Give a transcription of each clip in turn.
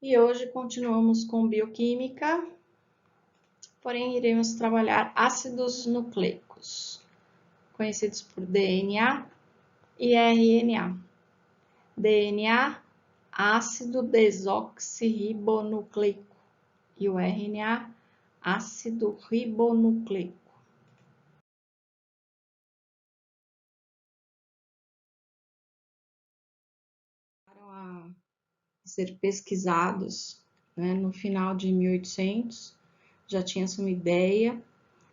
E hoje continuamos com bioquímica, porém iremos trabalhar ácidos nucleicos, conhecidos por DNA e RNA. DNA, ácido desoxirribonucleico, e o RNA, ácido ribonucleico. A ser pesquisados, no final de 1800, já tinha-se uma ideia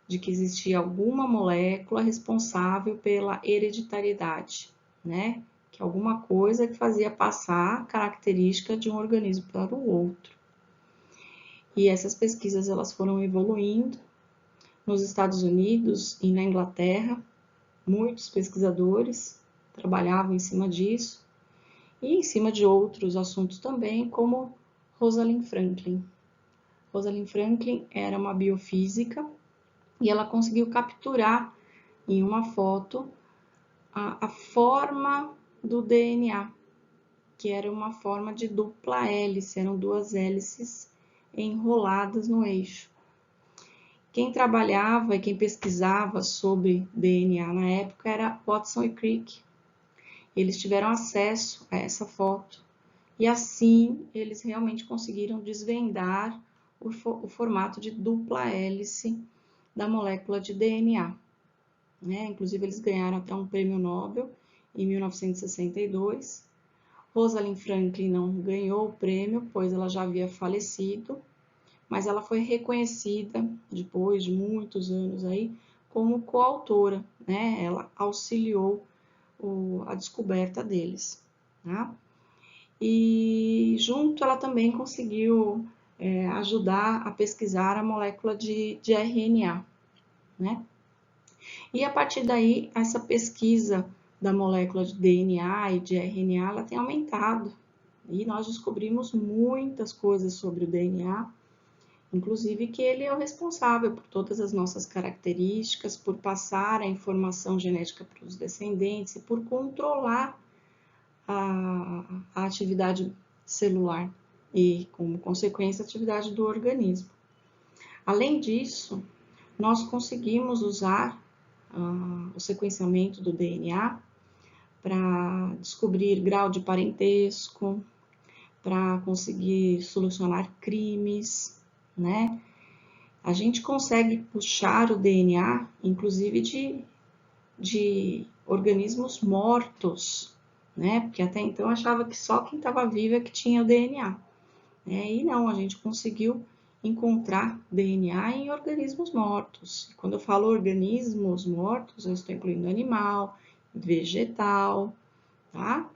de que existia alguma molécula responsável pela hereditariedade, que é alguma coisa que fazia passar a característica de um organismo para o outro. E essas pesquisas elas foram evoluindo. Nos Estados Unidos e na Inglaterra, muitos pesquisadores trabalhavam em cima disso e em cima de outros assuntos também, como Rosalind Franklin. Rosalind Franklin era uma biofísica e ela conseguiu capturar em uma foto a forma do DNA, que era uma forma de dupla hélice, eram duas hélices enroladas no eixo. Quem trabalhava e quem pesquisava sobre DNA na época era Watson e Crick. Eles tiveram acesso a essa foto e assim eles realmente conseguiram desvendar o formato de dupla hélice da molécula de DNA. Inclusive eles ganharam até um prêmio Nobel em 1962. Rosalind Franklin não ganhou o prêmio, pois ela já havia falecido, mas ela foi reconhecida depois de muitos anos aí como coautora, Ela auxiliou a descoberta deles, tá? E junto ela também conseguiu ajudar a pesquisar a molécula de RNA, E a partir daí, essa pesquisa da molécula de DNA e de RNA, ela tem aumentado. E nós descobrimos muitas coisas sobre o DNA, inclusive que ele é o responsável por todas as nossas características, por passar a informação genética para os descendentes e por controlar a atividade celular e, como consequência, a atividade do organismo. Além disso, nós conseguimos usar o sequenciamento do DNA para descobrir grau de parentesco, para conseguir solucionar crimes, A gente consegue puxar o DNA, inclusive de organismos mortos, Porque até então achava que só quem estava vivo é que tinha o DNA, E não, a gente conseguiu encontrar DNA em organismos mortos. E quando eu falo organismos mortos, eu estou incluindo animal, vegetal, tá?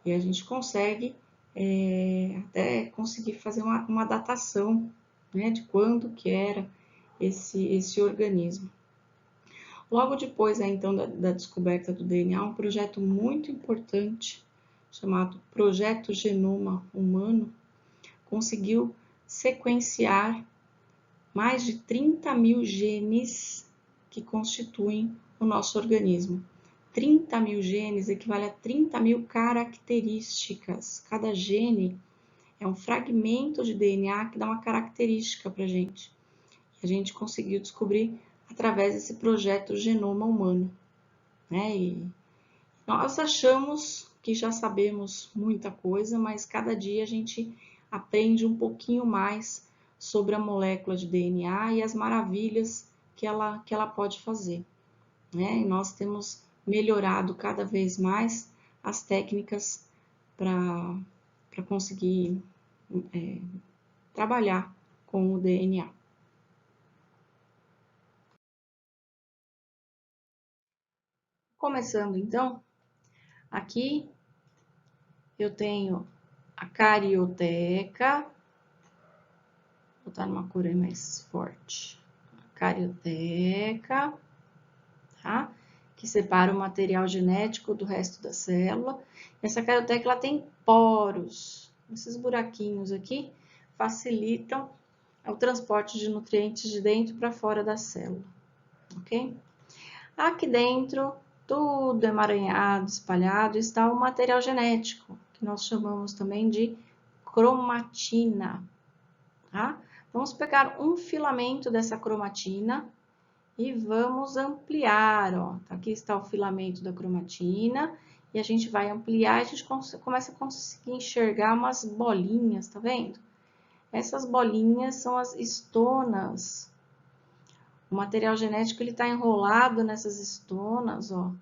E a gente consegue até conseguir fazer uma datação, de quando que era esse organismo. Logo depois, então, da descoberta do DNA, um projeto muito importante, chamado Projeto Genoma Humano, conseguiu sequenciar mais de 30 mil genes que constituem o nosso organismo. 30 mil genes equivale a 30 mil características. Cada gene é um fragmento de DNA que dá uma característica para a gente. A gente conseguiu descobrir através desse projeto Genoma Humano. E nós achamos que já sabemos muita coisa, mas cada dia a gente aprende um pouquinho mais sobre a molécula de DNA e as maravilhas que ela pode fazer. E nós temos melhorado cada vez mais as técnicas para conseguir trabalhar com o DNA. Começando então, aqui eu tenho a carioteca, vou botar numa cor mais forte, a carioteca, tá? Que separa o material genético do resto da célula. Essa carioteca ela tem poros, esses buraquinhos aqui facilitam o transporte de nutrientes de dentro para fora da célula, ok? Aqui dentro, tudo emaranhado, espalhado, está o material genético, que nós chamamos também de cromatina, tá? Vamos pegar um filamento dessa cromatina e vamos ampliar, ó. Aqui está o filamento da cromatina e a gente vai ampliar, a gente começa a conseguir enxergar umas bolinhas, tá vendo? Essas bolinhas são as estonas. O material genético ele está enrolado nessas estonas, ó.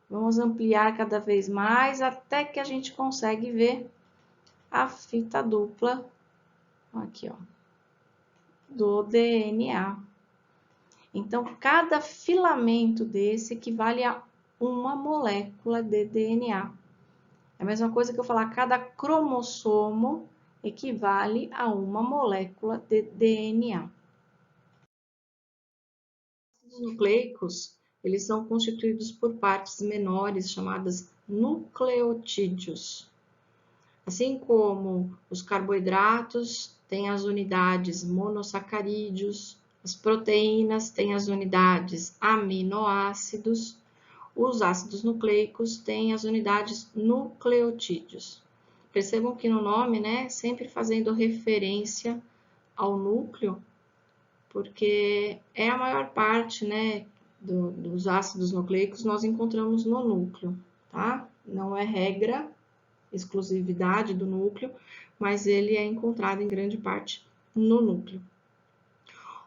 Vamos ampliar cada vez mais até que a gente consegue ver a fita dupla, aqui, ó, do DNA. Então, cada filamento desse equivale a uma molécula de DNA. É a mesma coisa que eu falar, cada cromossomo equivale a uma molécula de DNA. Os nucleicos, eles são constituídos por partes menores chamadas nucleotídeos. Assim como os carboidratos têm as unidades monossacarídeos, as proteínas têm as unidades aminoácidos, os ácidos nucleicos têm as unidades nucleotídeos. Percebam que no nome, né, sempre fazendo referência ao núcleo, porque é a maior parte, né, dos ácidos nucleicos nós encontramos no núcleo, tá? Não é regra, exclusividade do núcleo, mas ele é encontrado em grande parte no núcleo.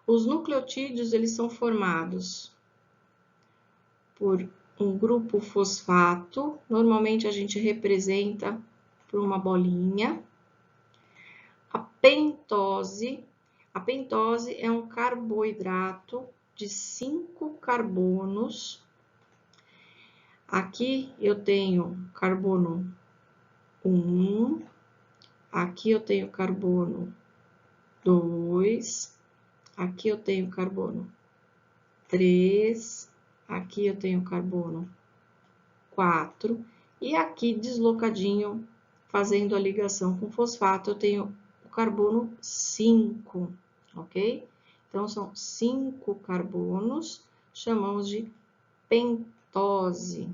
Os nucleotídeos, eles são formados por um grupo fosfato, normalmente a gente representa por uma bolinha. A pentose é um carboidrato de 5 carbonos. Aqui eu tenho carbono 1, aqui eu tenho carbono 2, aqui eu tenho carbono 3, aqui eu tenho carbono 4, e aqui deslocadinho, fazendo a ligação com fosfato, eu tenho o carbono 5, ok? Então, são 5 carbonos, chamamos de pentose.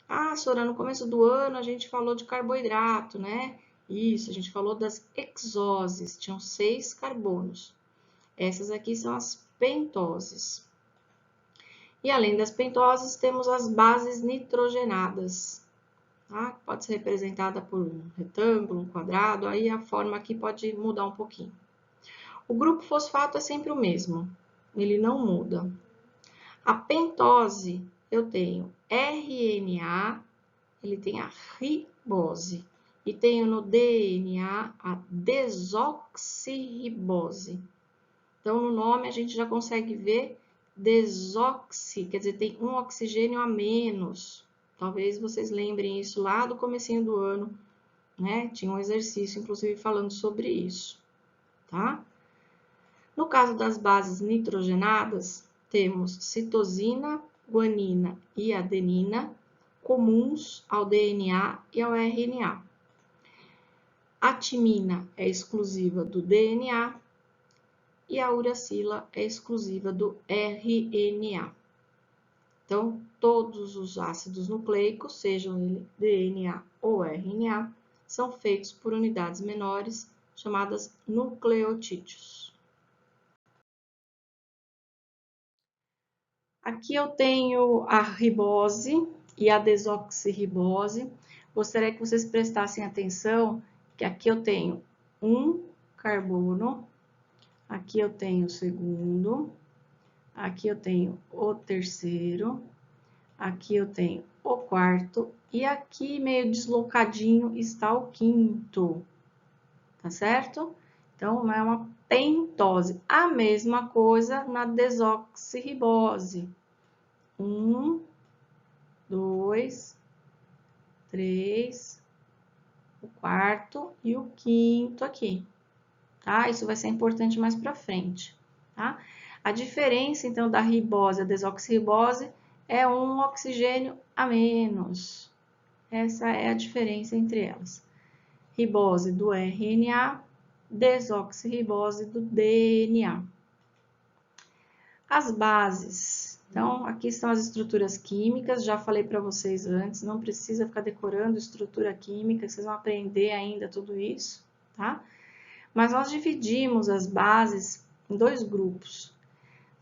Ah, Sora, no começo do ano a gente falou de carboidrato, né? Isso, a gente falou das hexoses, tinham 6 carbonos. Essas aqui são as pentoses. E além das pentoses, temos as bases nitrogenadas, tá? Pode ser representada por um retângulo, um quadrado, aí a forma aqui pode mudar um pouquinho. O grupo fosfato é sempre o mesmo, ele não muda. A pentose, eu tenho RNA, ele tem a ribose, e tenho no DNA a desoxirribose. Então, no nome a gente já consegue ver desoxi, quer dizer, tem um oxigênio a menos. Talvez vocês lembrem isso lá do comecinho do ano, né? Tinha um exercício, inclusive, falando sobre isso, tá? No caso das bases nitrogenadas, temos citosina, guanina e adenina, comuns ao DNA e ao RNA. A timina é exclusiva do DNA e a uracila é exclusiva do RNA. Então, todos os ácidos nucleicos, sejam ele DNA ou RNA, são feitos por unidades menores chamadas nucleotídeos. Aqui eu tenho a ribose e a desoxirribose. Gostaria que vocês prestassem atenção que aqui eu tenho um carbono, aqui eu tenho o segundo, aqui eu tenho o terceiro, aqui eu tenho o quarto e aqui meio deslocadinho está o quinto, tá certo? Então, é uma pentose. A mesma coisa na desoxirribose. 1, 2, 3, o quarto e o quinto aqui, tá? Isso vai ser importante mais para frente, tá? A diferença, então, da ribose e da desoxirribose é um oxigênio a menos. Essa é a diferença entre elas. Ribose do RNA, desoxirribose do DNA. As bases. Então, aqui estão as estruturas químicas, já falei para vocês antes, não precisa ficar decorando estrutura química, vocês vão aprender ainda tudo isso, tá? Mas nós dividimos as bases em 2 grupos.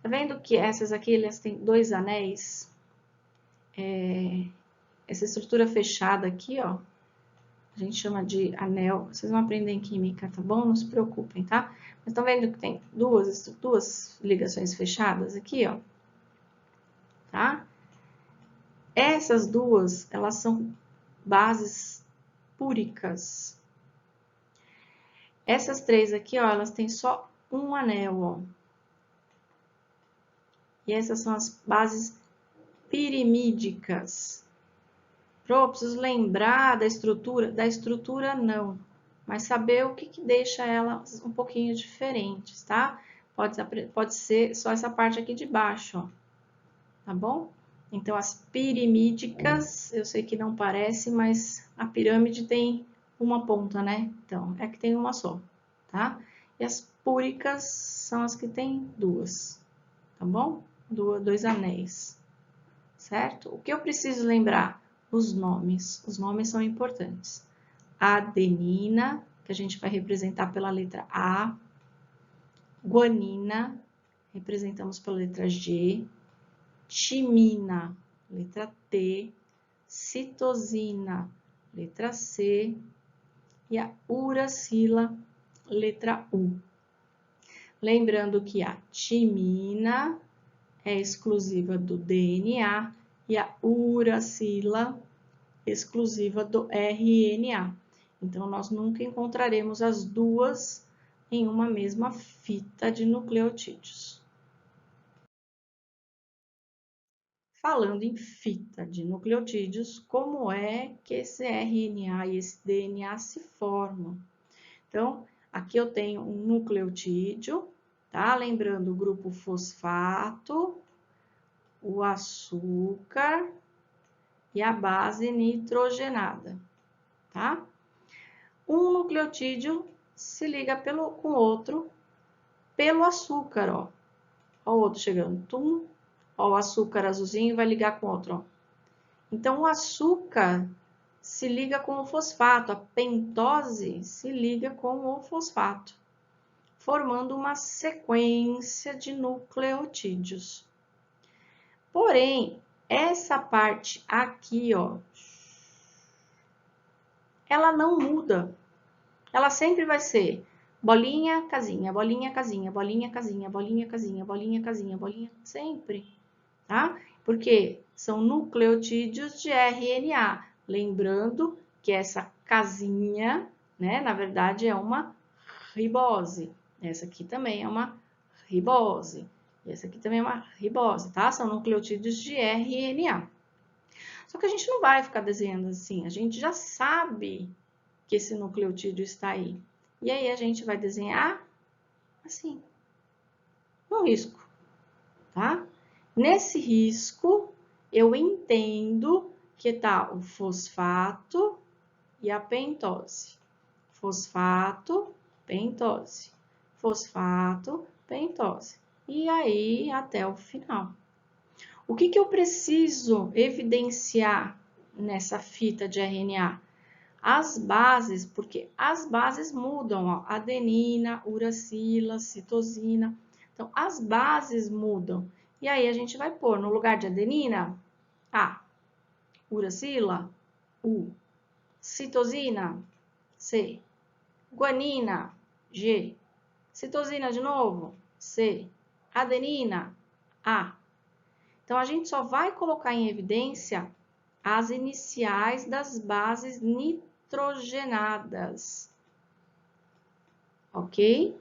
Tá vendo que essas aqui, elas têm 2 anéis? Essa estrutura fechada aqui, ó, a gente chama de anel. Vocês não aprendem química, tá bom? Não se preocupem, tá? Mas estão vendo que tem duas ligações fechadas aqui, ó, tá? Essas duas, elas são bases púricas. Essas 3 aqui, ó, elas têm só um anel, ó. E essas são as bases pirimídicas. Preciso lembrar da estrutura? Da estrutura, não. Mas saber o que deixa elas um pouquinho diferentes, tá? Pode ser só essa parte aqui de baixo, ó. Tá bom? Então, as pirimídicas, eu sei que não parece, mas a pirâmide tem uma ponta, né? Então, é que tem uma só, tá? E as púricas são as que tem 2, tá bom? 2 anéis, certo? O que eu preciso lembrar? Os nomes são importantes. Adenina, que a gente vai representar pela letra A. Guanina, representamos pela letra G. Timina, letra T. Citosina, letra C. E a uracila, letra U. Lembrando que a timina é exclusiva do DNA e a uracila exclusiva do RNA. Então, nós nunca encontraremos as duas em uma mesma fita de nucleotídeos. Falando em fita de nucleotídeos, como é que esse RNA e esse DNA se formam? Então, aqui eu tenho um nucleotídeo, tá? Lembrando o grupo fosfato, o açúcar e a base nitrogenada, tá? Um nucleotídeo se liga com o outro pelo açúcar, ó. Ó o outro chegando, tum. Ó, o açúcar azulzinho vai ligar com o outro, ó. Então, o açúcar se liga com o fosfato, a pentose se liga com o fosfato, formando uma sequência de nucleotídeos. Porém, essa parte aqui, ó, ela não muda. Ela sempre vai ser bolinha, casinha, bolinha, casinha, bolinha, casinha, bolinha, casinha, bolinha, casinha, bolinha, sempre, tá? Porque são nucleotídeos de RNA. Lembrando que essa casinha, né, na verdade é uma ribose. Essa aqui também é uma ribose. E essa aqui também é uma ribose, tá? São nucleotídeos de RNA. Só que a gente não vai ficar desenhando assim, a gente já sabe que esse nucleotídeo está aí. E aí a gente vai desenhar assim, no risco, tá? Nesse risco, eu entendo que tá o fosfato e a pentose. Fosfato, pentose. Fosfato, pentose. E aí, até o final. O que eu preciso evidenciar nessa fita de RNA? As bases, porque as bases mudam, ó, adenina, uracila, citosina. Então, as bases mudam. E aí, a gente vai pôr no lugar de adenina, A. Uracila, U. Citosina, C. Guanina, G. Citosina de novo, C. Adenina, A. Então, a gente só vai colocar em evidência as iniciais das bases nitrogenadas, ok?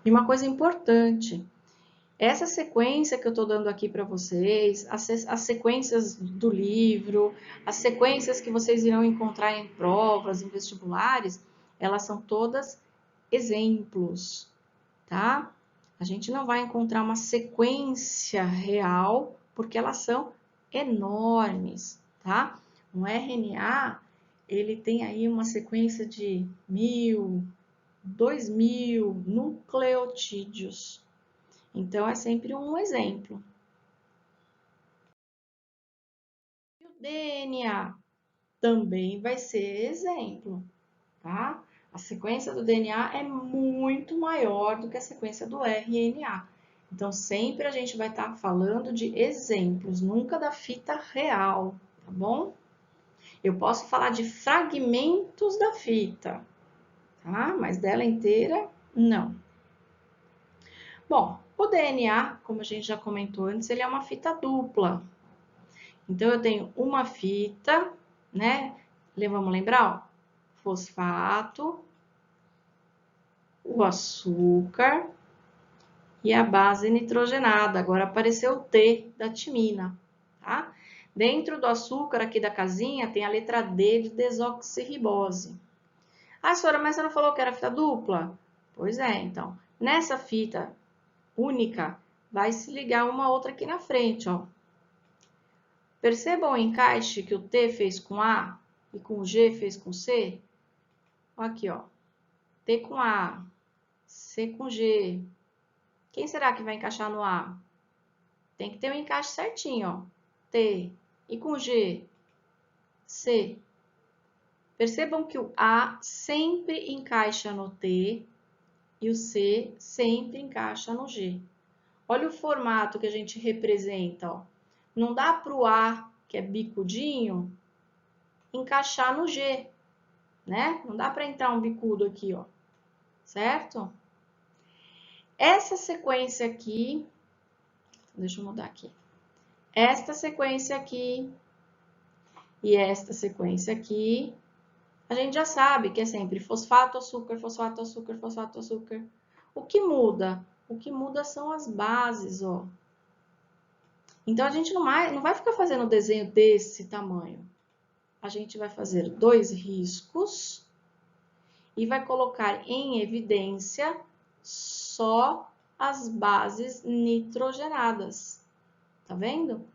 E uma coisa importante, essa sequência que eu estou dando aqui para vocês, as sequências do livro, as sequências que vocês irão encontrar em provas, em vestibulares, elas são todas exemplos, tá? A gente não vai encontrar uma sequência real, porque elas são enormes, tá? Um RNA, ele tem aí uma sequência de 1000, 2000 nucleotídeos. Então, é sempre um exemplo. E o DNA? também vai ser exemplo, tá? A sequência do DNA é muito maior do que a sequência do RNA. Então, sempre a gente vai estar falando de exemplos, nunca da fita real, tá bom? Eu posso falar de fragmentos da fita, tá? Mas dela inteira, não. Bom, o DNA, como a gente já comentou antes, ele é uma fita dupla. Então, eu tenho uma fita, né? Vamos lembrar, ó, fosfato, o açúcar e a base nitrogenada. Agora apareceu o T da timina, tá? Dentro do açúcar aqui da casinha tem a letra D de desoxirribose. Ah, senhora, mas você não falou que era fita dupla? Pois é, então. Nessa fita única, vai se ligar uma outra aqui na frente, ó. Percebam o encaixe que o T fez com A e com o G fez com C? Aqui, ó. T com A, C com G. Quem será que vai encaixar no A? Tem que ter um encaixe certinho, ó. T e com G, C. Percebam que o A sempre encaixa no T e o C sempre encaixa no G. Olha o formato que a gente representa, ó. Não dá para o A, que é bicudinho, encaixar no G, né? Não dá para entrar um bicudo aqui, ó. Certo? Essa sequência aqui, deixa eu mudar aqui. Esta sequência aqui e esta sequência aqui, a gente já sabe que é sempre fosfato, açúcar, fosfato, açúcar, fosfato, açúcar. O que muda? O que muda são as bases, ó. Então, a gente não vai ficar fazendo desenho desse tamanho. A gente vai fazer 2 riscos e vai colocar em evidência só as bases nitrogenadas. Tá vendo?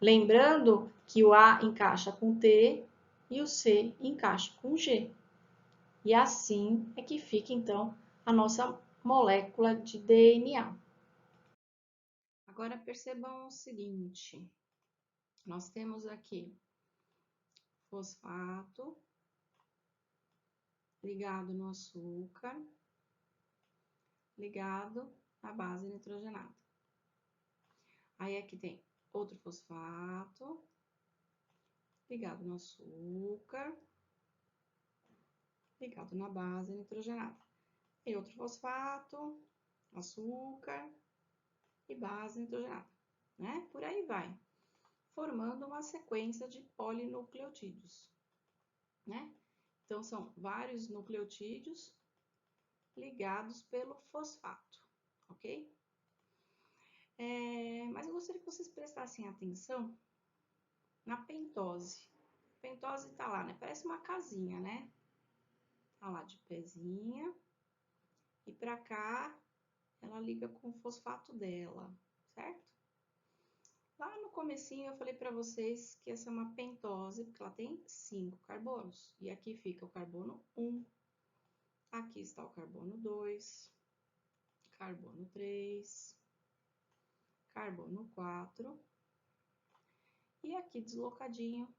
Lembrando que o A encaixa com T e o C encaixa com G. E assim é que fica, então, a nossa molécula de DNA. Agora, percebam o seguinte. Nós temos aqui fosfato ligado no açúcar, ligado à base nitrogenada. Aí aqui tem outro fosfato ligado no açúcar, ligado na base nitrogenada. E outro fosfato, açúcar e base nitrogenada, né? Por aí vai, formando uma sequência de polinucleotídeos, né? Então, são vários nucleotídeos ligados pelo fosfato, ok? Mas eu gostaria que vocês prestassem atenção na pentose. A pentose tá lá, né? Parece uma casinha, né? Tá lá de pezinha. E pra cá, ela liga com o fosfato dela, certo? Lá no comecinho eu falei para vocês que essa é uma pentose, porque ela tem 5 carbonos. E aqui fica o carbono 1. Aqui está o carbono 2, carbono 3, carbono 4. E aqui deslocadinho,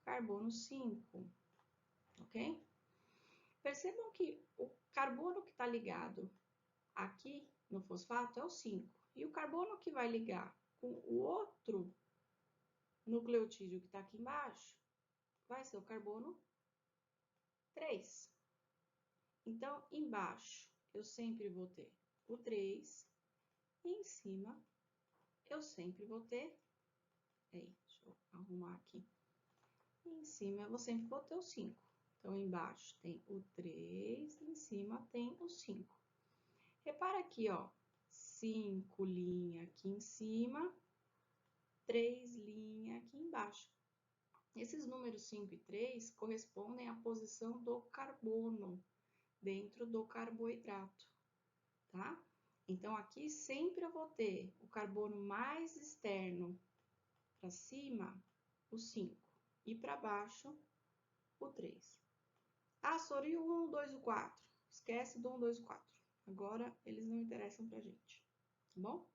carbono 5, ok? Percebam que o carbono que está ligado aqui no fosfato é o 5. E o carbono que vai ligar com o outro nucleotídeo que está aqui embaixo vai ser o carbono 3. Então, embaixo eu sempre vou ter o 3 e em cima eu sempre vou ter... deixa eu arrumar aqui. E em cima eu sempre vou ter o 5. Então, embaixo tem o 3 e em cima tem o 5. Repara aqui, ó, 5 linha aqui em cima, 3 linha aqui embaixo. Esses números 5 e 3 correspondem à posição do carbono dentro do carboidrato, tá? Então, aqui sempre eu vou ter o carbono mais externo para cima, o 5, e para baixo, o 3. Ah, Sora, e o 1, o 2 e o 4? Esquece do 1, 2 e 4. Agora, eles não interessam pra gente, tá bom?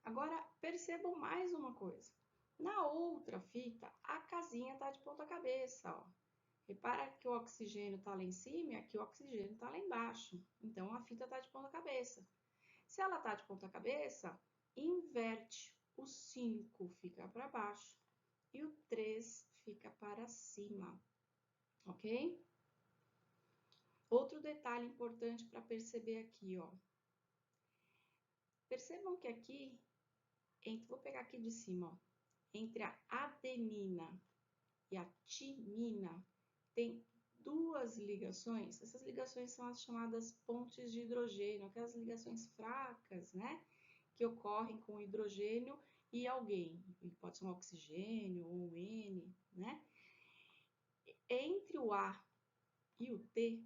Agora, percebam mais uma coisa. Na outra fita, a casinha tá de ponta cabeça, ó. Repara que o oxigênio está lá em cima e aqui o oxigênio está lá embaixo. Então, a fita está de ponta cabeça. Se ela está de ponta cabeça, inverte. O 5 fica para baixo e o 3 fica para cima, ok? Outro detalhe importante para perceber aqui, ó. Percebam que aqui, vou pegar aqui de cima, ó, entre a adenina e a timina, tem duas ligações. Essas ligações são as chamadas pontes de hidrogênio, aquelas ligações fracas, né? Que ocorrem com o hidrogênio e alguém. Pode ser um oxigênio ou um N, né? Entre o A e o T,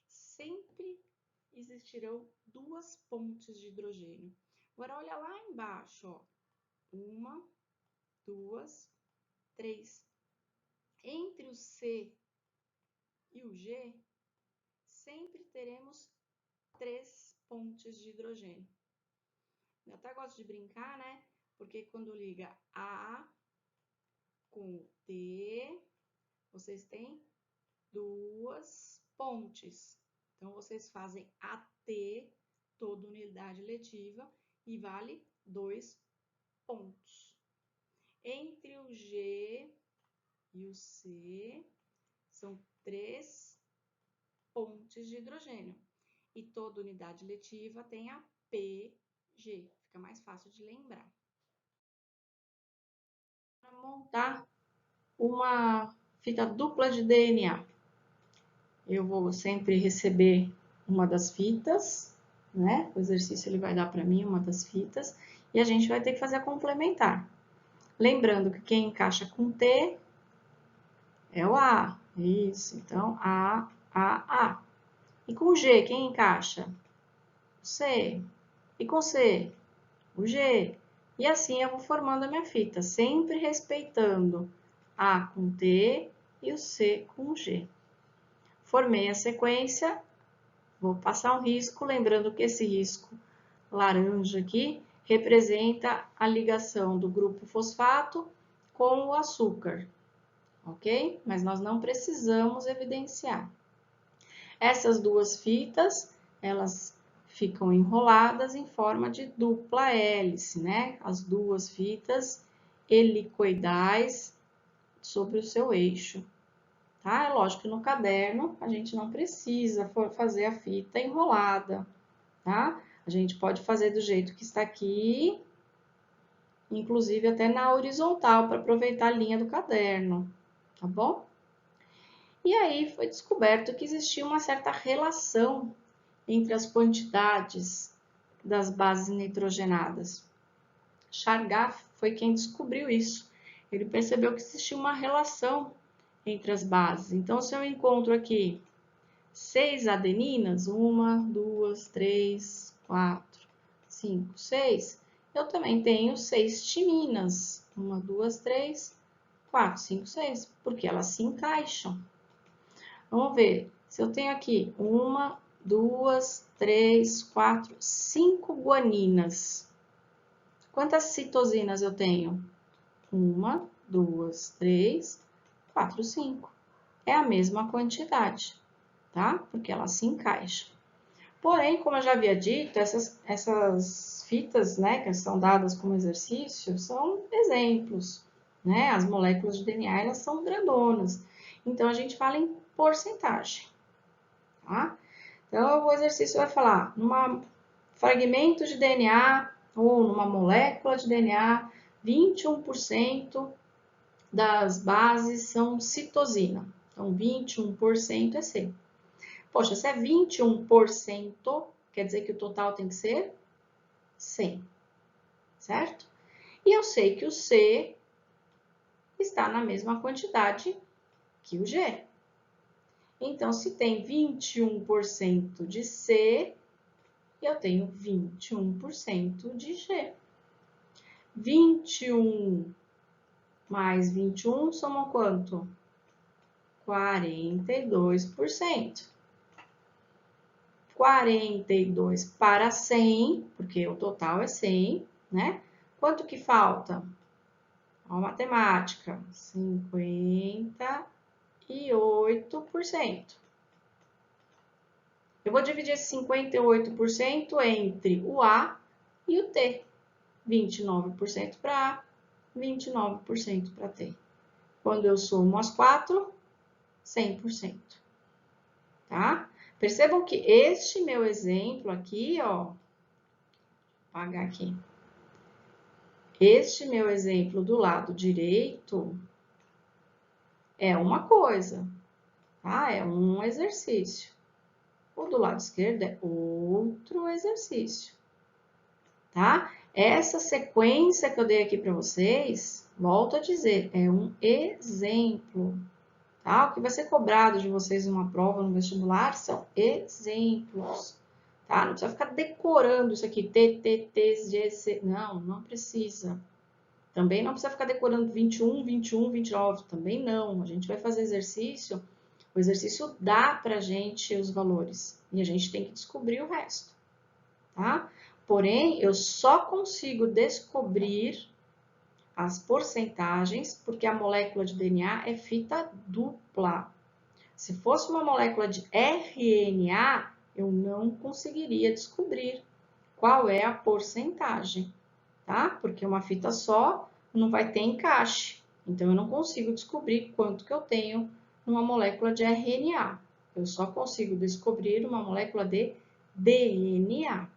sempre existirão duas pontes de hidrogênio. Agora, olha lá embaixo, ó. 1, 2, 3. Entre o C e o G, sempre teremos 3 pontes de hidrogênio. Eu até gosto de brincar, né? Porque quando liga A com T, vocês têm duas pontes. Então, vocês fazem AT, toda unidade letiva, e vale 2 pontos. Entre o G e o C, são 3 pontes de hidrogênio. E toda unidade letiva tem a PG, fica mais fácil de lembrar. Para montar uma fita dupla de DNA, eu vou sempre receber uma das fitas, né? O exercício ele vai dar para mim uma das fitas e a gente vai ter que fazer a complementar. Lembrando que quem encaixa com T é o A. Isso, então A. E com G, quem encaixa? O C. E com C? O G. E assim eu vou formando a minha fita, sempre respeitando A com T e o C com G. Formei a sequência, vou passar um risco, lembrando que esse risco laranja aqui representa a ligação do grupo fosfato com o açúcar, ok? Mas nós não precisamos evidenciar. Essas duas fitas, elas ficam enroladas em forma de dupla hélice, né? As duas fitas helicoidais sobre o seu eixo, tá? É lógico que no caderno a gente não precisa fazer a fita enrolada, tá? A gente pode fazer do jeito que está aqui, inclusive até na horizontal, para aproveitar a linha do caderno, tá bom? E aí foi descoberto que existia uma certa relação entre as quantidades das bases nitrogenadas. Chargaff foi quem descobriu isso. Ele percebeu que existia uma relação entre as bases. Então, se eu encontro aqui 6 adeninas, 1, 2, 3, 4, 5, 6, eu também tenho 6 timinas, 1, 2, 3, 4, 5, 6, porque elas se encaixam. Vamos ver, se eu tenho aqui 1, 2, 3, 4, 5 guaninas. Quantas citosinas eu tenho? 1, 2, 3, 4, 5. É a mesma quantidade, tá? Porque elas se encaixam. Porém, como eu já havia dito, essas fitas, né, que são dadas como exercício, são exemplos, né? As moléculas de DNA, elas são grandonas. Então, a gente fala em porcentagem, tá? Então, o exercício vai falar, num fragmento de DNA ou numa molécula de DNA, 21% das bases são citosina. Então, 21% é C. Poxa, se é 21%, quer dizer que o total tem que ser 100, certo? E eu sei que o C está na mesma quantidade que o G. Então, se tem 21% de C, eu tenho 21% de G. 21 mais 21 somam quanto? 42%. 42 para 100, porque o total é 100, né? Quanto que falta? Ó, matemática. 58. 58%. Eu vou dividir esse 58% entre o A e o T. 29% para A, 29% para T. Quando eu somo as 4, 100%. Tá? Percebam que este meu exemplo aqui, ó, vou apagar aqui. Este meu exemplo do lado direito é uma coisa, tá? É um exercício. O do lado esquerdo é outro exercício, tá? Essa sequência que eu dei aqui para vocês, volto a dizer, é um exemplo, tá? O que vai ser cobrado de vocês numa prova, no vestibular, são exemplos, tá? Não precisa ficar decorando isso aqui, T, T, T, G, C, não precisa. Também não precisa ficar decorando 21, 21, 29, também não. A gente vai fazer exercício, o exercício dá pra gente os valores e a gente tem que descobrir o resto, tá? Porém, eu só consigo descobrir as porcentagens porque a molécula de DNA é fita dupla. Se fosse uma molécula de RNA, eu não conseguiria descobrir qual é a porcentagem, tá? Porque uma fita só não vai ter encaixe. Então, eu não consigo descobrir quanto que eu tenho numa molécula de RNA. Eu só consigo descobrir uma molécula de DNA.